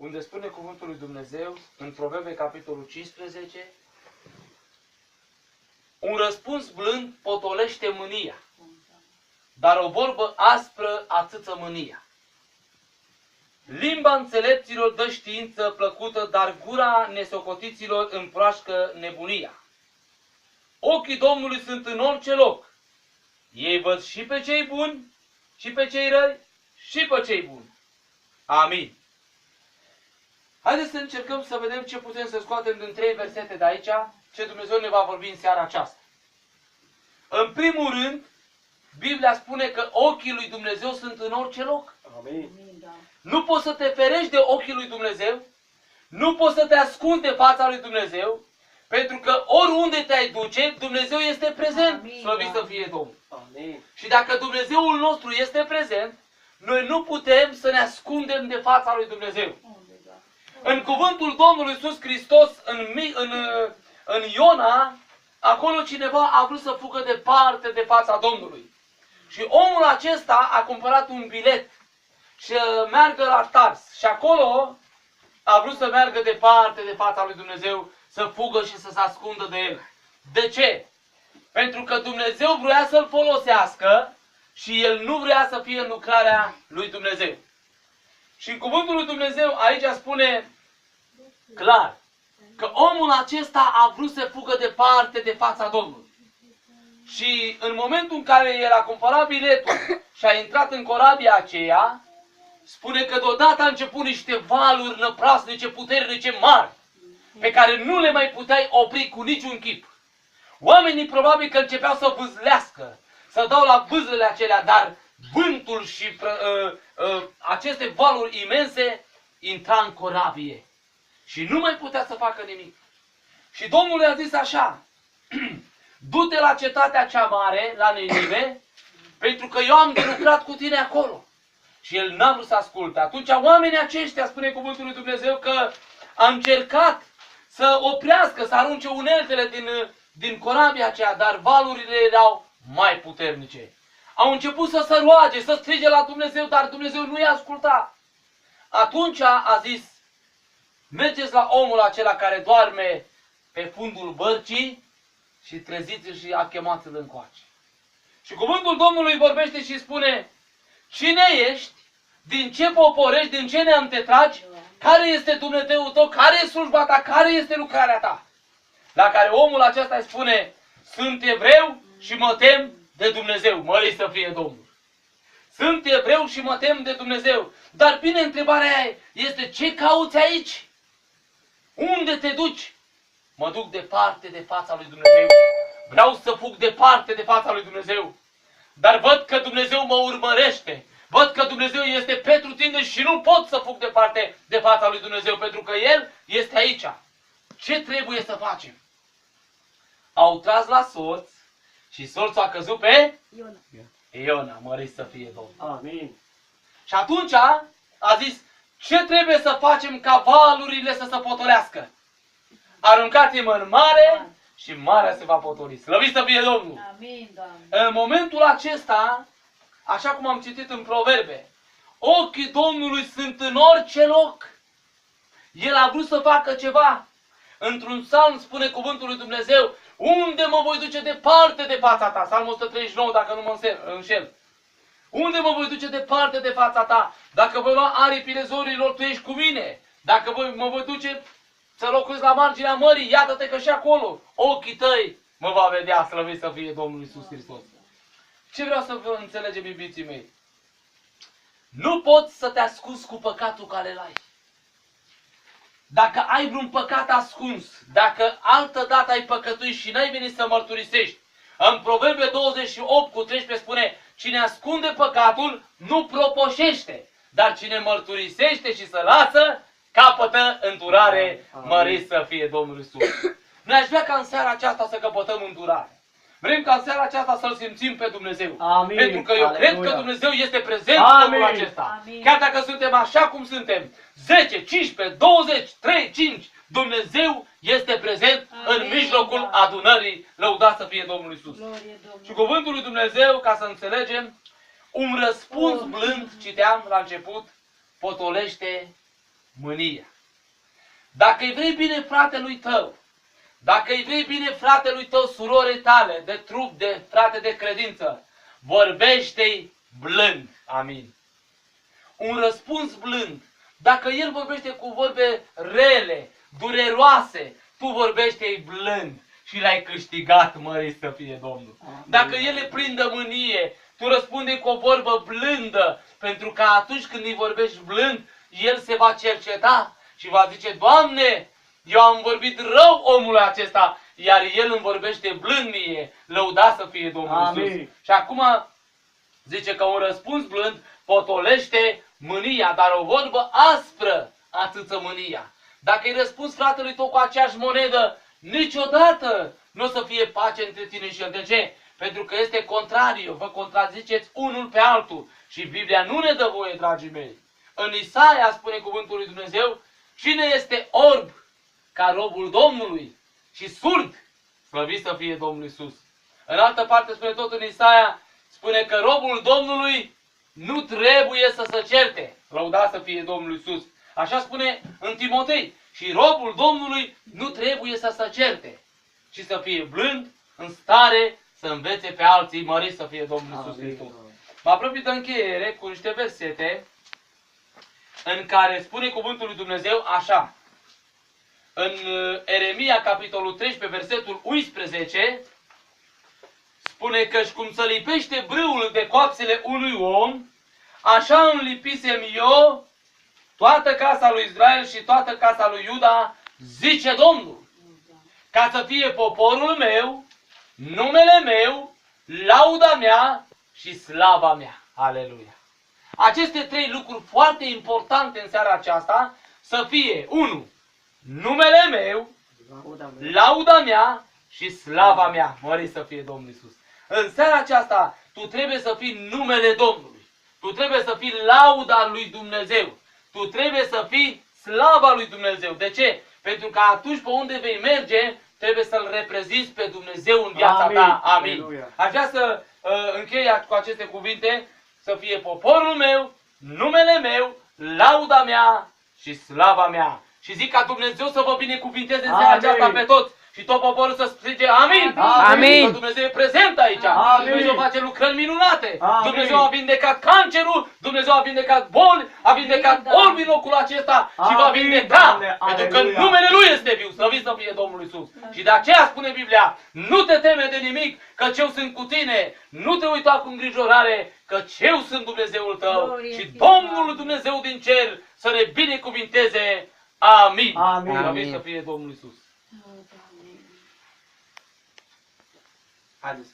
unde spune cuvântul lui Dumnezeu, în Proverbe, capitolul 15, un răspuns blând potolește mânia, dar o vorbă aspră ațâță mânia. Limba înțelepților dă știință plăcută, dar gura nesocotiților împroașcă nebunia. Ochii Domnului sunt în orice loc. Ei văd și pe cei buni, și pe cei răi, și pe cei buni. Amin. Haideți să încercăm să vedem ce putem să scoatem din 3 versete de aici, ce Dumnezeu ne va vorbi în seara aceasta. În primul rând, Biblia spune că ochii lui Dumnezeu sunt în orice loc. Amin. Nu poți să te ferești de ochii lui Dumnezeu, nu poți să te ascunzi de fața lui Dumnezeu, pentru că oriunde te-ai duce, Dumnezeu este prezent. Slăvit să fie Domnul. Amin. Și dacă Dumnezeul nostru este prezent, noi nu putem să ne ascundem de fața lui Dumnezeu. În cuvântul Domnului Iisus Hristos, în Iona, acolo cineva a vrut să fugă departe de fața Domnului. Și omul acesta a cumpărat un bilet și meargă la Tars. Și acolo a vrut să meargă departe de fața lui Dumnezeu, să fugă și să se ascundă de el. De ce? Pentru că Dumnezeu vrea să-l folosească și el nu vrea să fie în lucrarea lui Dumnezeu. Și în cuvântul lui Dumnezeu aici spune clar că omul acesta a vrut să fugă departe de fața Domnului. Și în momentul în care el a cumpărat biletul și a intrat în corabia aceea, spune că deodată a început niște valuri năprasnice, puternice, mari, pe care nu le mai puteai opri cu niciun chip. Oamenii probabil că începeau să vâzlească, să dau la vâzlele acelea, dar vântul și aceste valuri imense intra în corabie. Și nu mai putea să facă nimic. Și Domnul i-a zis așa: du-te la cetatea cea mare, la Ninive, pentru că eu am de lucrat cu tine acolo. Și el n-a vrut să asculte. Atunci oamenii aceștia, spune cuvântul lui Dumnezeu, că a încercat să oprească, să arunce uneltele din corabia aceea, dar valurile erau mai puternice. Au început să se roage, să strige la Dumnezeu, dar Dumnezeu nu i-a ascultat. Atunci a zis: mergeți la omul acela care doarme pe fundul bărcii și treziți-l și chemați-l încoace. Și cuvântul Domnului vorbește și spune: cine ești? Din ce popor ești? Din ce neam te tragi? Care este Dumnezeul tău? Care e slujba ta? Care este lucrarea ta? La care omul acesta îi spune: sunt evreu și mă tem de Dumnezeu. Mărit să fie Domnul. Sunt evreu și mă tem de Dumnezeu. Dar bine, întrebarea este: ce cauți aici? Unde te duci? Mă duc departe de fața lui Dumnezeu. Vreau să fug departe de fața lui Dumnezeu. Dar văd că Dumnezeu mă urmărește. Văd că Dumnezeu este pentru tine și nu pot să fug departe de fața lui Dumnezeu, pentru că El este aici. Ce trebuie să facem? Au tras la soț și soțul a căzut pe Iona. Mărit să fie Domnul. Amin. Și atunci a zis: ce trebuie să facem ca valurile să se potolească? Aruncați-mă în mare și marea se va potoli. Slăvit să fie Domnul! Amin, Doamne. În momentul acesta, așa cum am citit în Proverbe, ochii Domnului sunt în orice loc. El a vrut să facă ceva. Într-un psalm spune cuvântul lui Dumnezeu: unde mă voi duce departe de fața ta? Psalmul 139, dacă nu mă înșel. Unde mă voi duce departe de fața ta? Dacă voi lua aripile zorilor, tu ești cu mine. Dacă mă voi duce să locuiesc la marginea mării, iată-te că și acolo ochii tăi mă va vedea. Slăvit să fie Domnul Iisus Hristos. Ce vreau să vă înțelegem, iubiții mei? Nu poți să te ascunzi cu păcatul care îl ai. Dacă ai vreun păcat ascuns, dacă altă dată ai păcătuit și n-ai venit să mărturisești, în Proverbe 28:13 spune: cine ascunde păcatul nu propoșește, dar cine mărturisește și se lasă, capătă îndurare. Mărit să fie Domnul Iisus. Noi aș vrea ca în seara aceasta să căpătăm îndurare. Vrem ca în seara aceasta să-L simțim pe Dumnezeu. Amin. Pentru că eu Aleluia. cred că Dumnezeu este prezent în Amin. locul acesta. Amin. Chiar dacă suntem așa cum suntem, 10, 15, 20, 3, 5, Dumnezeu este prezent în Amin. mijlocul adunării. Lăudați să fie Domnul Iisus. Glorie Domnului. Și cuvântul lui Dumnezeu, ca să înțelegem, un răspuns blând, citeam la început, potolește mânia. Dacă îi vrei bine fratelui tău, dacă îi vrei bine fratelui tău, surorii tale, de trup, de frate de credință, vorbește-i blând. Amin. Un răspuns blând. Dacă el vorbește cu vorbe rele, dureroase, tu vorbește-i blând și l-ai câștigat, mărit să fie Domnul. Dacă el le prinde mânie, tu răspunde cu o vorbă blândă, pentru că atunci când îi vorbești blând, el se va cerceta și va zice, Doamne, eu am vorbit rău omului acesta, iar el îmi vorbește blând mie, lăudat să fie Domnul Iisus. Și acum zice că un răspuns blând potolește mânia, dar o vorbă aspră atâță mânia. Dacă îi răspunzi fratelui tău cu aceeași monedă, niciodată nu o să fie pace între tine și el. De ce? Pentru că este contrariu, vă contraziceți unul pe altul. Și Biblia nu ne dă voie, dragii mei. În Isaia spune cuvântul lui Dumnezeu, cine este orb ca robul Domnului și surd, slăvit să fie Domnul Iisus. În altă parte spune tot în Isaia, spune că robul Domnului nu trebuie să se certe, lăudat să fie Domnul Iisus. Așa spune în Timotei. Și robul Domnului nu trebuie să se certe, ci să fie blând, în stare să învețe pe alții, mărit să fie Domnul Iisus Hristos. Mă apropii de încheiere cu niște versete în care spune cuvântul lui Dumnezeu așa. În Eremia, capitolul 13, versetul 11, spune că cum să lipește brâul de coapsele unui om, așa îmi lipisem eu toată casa lui Israel și toată casa lui Iuda, zice Domnul, ca să fie poporul meu, numele meu, lauda mea și slava mea. Aleluia! Aceste trei lucruri foarte importante în seara aceasta, să fie, 1. Numele meu, lauda mea și slava mea. Mărit să fie Domnul Iisus. În seara aceasta, tu trebuie să fii numele Domnului. Tu trebuie să fii lauda lui Dumnezeu. Tu trebuie să fii slava lui Dumnezeu. De ce? Pentru că atunci pe unde vei merge, trebuie să-L reprezinți pe Dumnezeu în viața ta. Amin. Aș vrea să închei cu aceste cuvinte, să fie poporul meu, numele meu, lauda mea și slava mea. Și zic ca Dumnezeu să vă binecuvinteze în seara aceasta pe toți. Și tot poporul să strige amin. Amin. Că Dumnezeu e prezent aici. Amin. Dumnezeu face lucrări minunate. Amin. Dumnezeu a vindecat cancerul. Dumnezeu a vindecat boli. A vindecat orbi în locul acesta. Și va vindeca. Pentru că numele Lui este viu. Slăvit să fie Domnul Iisus. Și de aceea spune Biblia, nu te teme de nimic, căci eu sunt cu tine. Nu te uita cu îngrijorare, căci eu sunt Dumnezeul tău. Și Domnul Dumnezeu din cer să ne binecuvinteze. Amin. Amin. Slăvit să fie Domnul Iisus. Haideți.